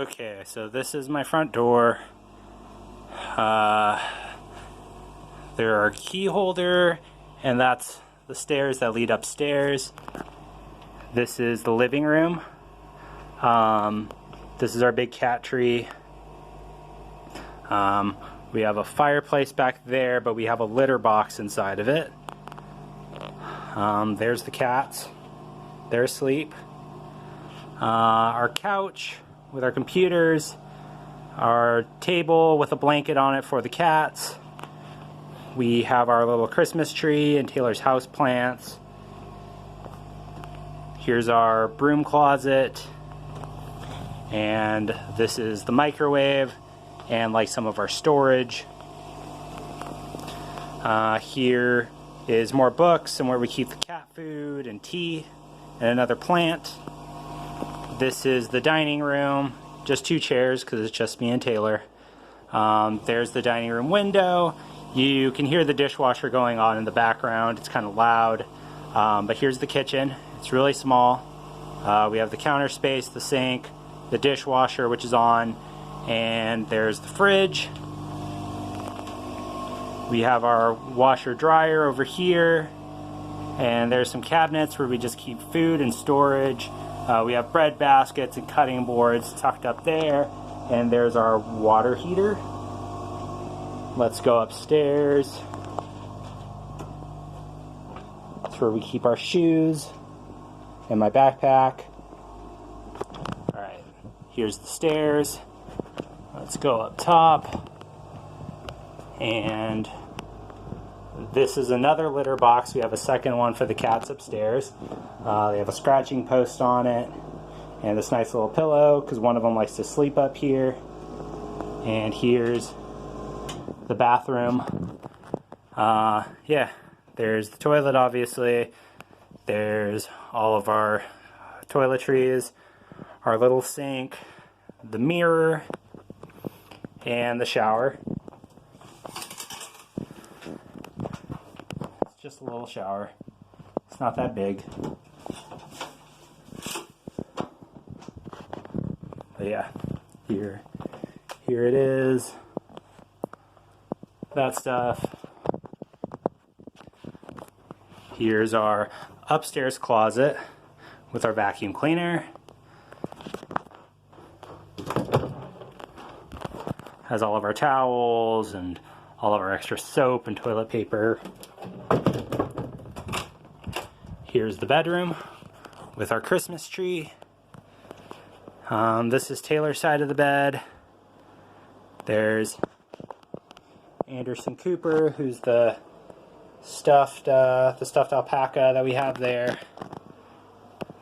Okay, so this is my front door. There are a key holder, and that's the stairs that lead upstairs. This is the living room. This is our big cat tree. We have a fireplace back there, but we have a litter box inside of it. There's the cats. They're asleep. Our couch with our computers, our table with a blanket on it for the cats. We have our little Christmas tree and Taylor's house plants. Here's our broom closet, and this is the microwave and like some of our storage. Here is more books and where we keep the cat food and tea and another plant. This is the dining room, just 2 chairs because it's just me and Taylor. There's the dining room window. You can hear the dishwasher going on in the background. It's kind of loud. But here's the kitchen. It's really small. We have the counter space, the sink, the dishwasher, which is on, and there's the fridge. We have our washer dryer over here, and there's some cabinets where we just keep food and storage. We have bread baskets and cutting boards tucked up there, and there's our water heater. Let's go upstairs. That's where we keep our shoes and my backpack. Alright, here's the stairs. Let's go up top. And this is another litter box. We have a second one for the cats upstairs. They have a scratching post on it and this nice little pillow because one of them likes to sleep up here. And here's the bathroom. Yeah, there's the toilet, obviously. There's all of our toiletries, our little sink, the mirror, and the shower. It's just a little shower. It's not that big. But yeah, here it is. That stuff. Here's our upstairs closet with our vacuum cleaner. Has all of our towels and all of our extra soap and toilet paper. Here's the bedroom with our Christmas tree. This is Taylor's side of the bed. There's Anderson Cooper, who's the stuffed alpaca that we have there.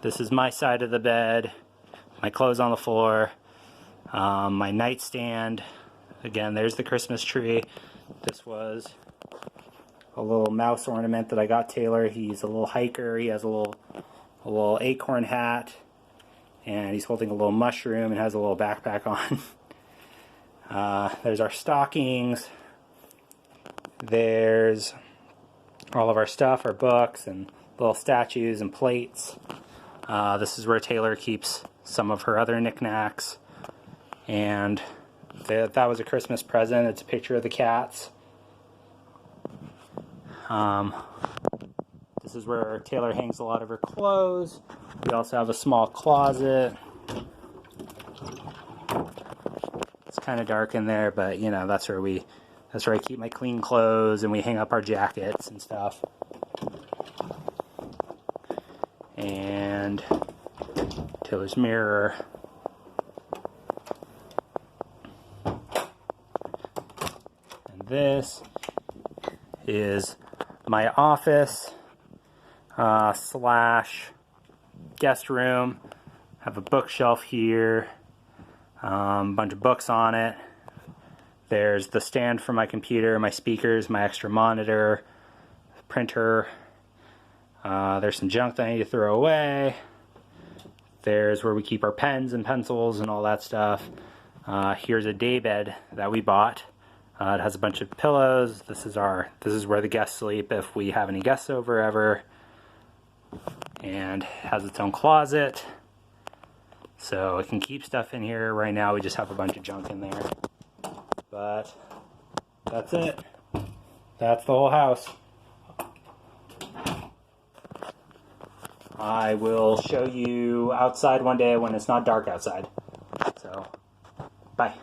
This is my side of the bed. My clothes on the floor. My nightstand. Again, there's the Christmas tree. This was a little mouse ornament that I got Taylor. He's a little hiker. He has a little acorn hat, and he's holding a little mushroom and has a little backpack on. There's our stockings. There's all of our stuff, our books and little statues and plates. This is where Taylor keeps some of her other knickknacks. And that was a Christmas present. It's a picture of the cats. This is where Taylor hangs a lot of her clothes. We also have a small closet. It's kind of dark in there, but you know, that's where I keep my clean clothes, and we hang up our jackets and stuff. And Taylor's mirror. And this is my office slash guest room. I have a bookshelf here, a bunch of books on it. There's the stand for my computer, my speakers, my extra monitor, printer. There's some junk that I need to throw away. There's where we keep our pens and pencils and all that stuff. Here's a daybed that we bought. It has a bunch of pillows. This is where the guests sleep if we have any guests over ever. And has its own closet. So it can keep stuff in here. Right now we just have a bunch of junk in there. But that's it. That's the whole house. I will show you outside one day when it's not dark outside. So, bye.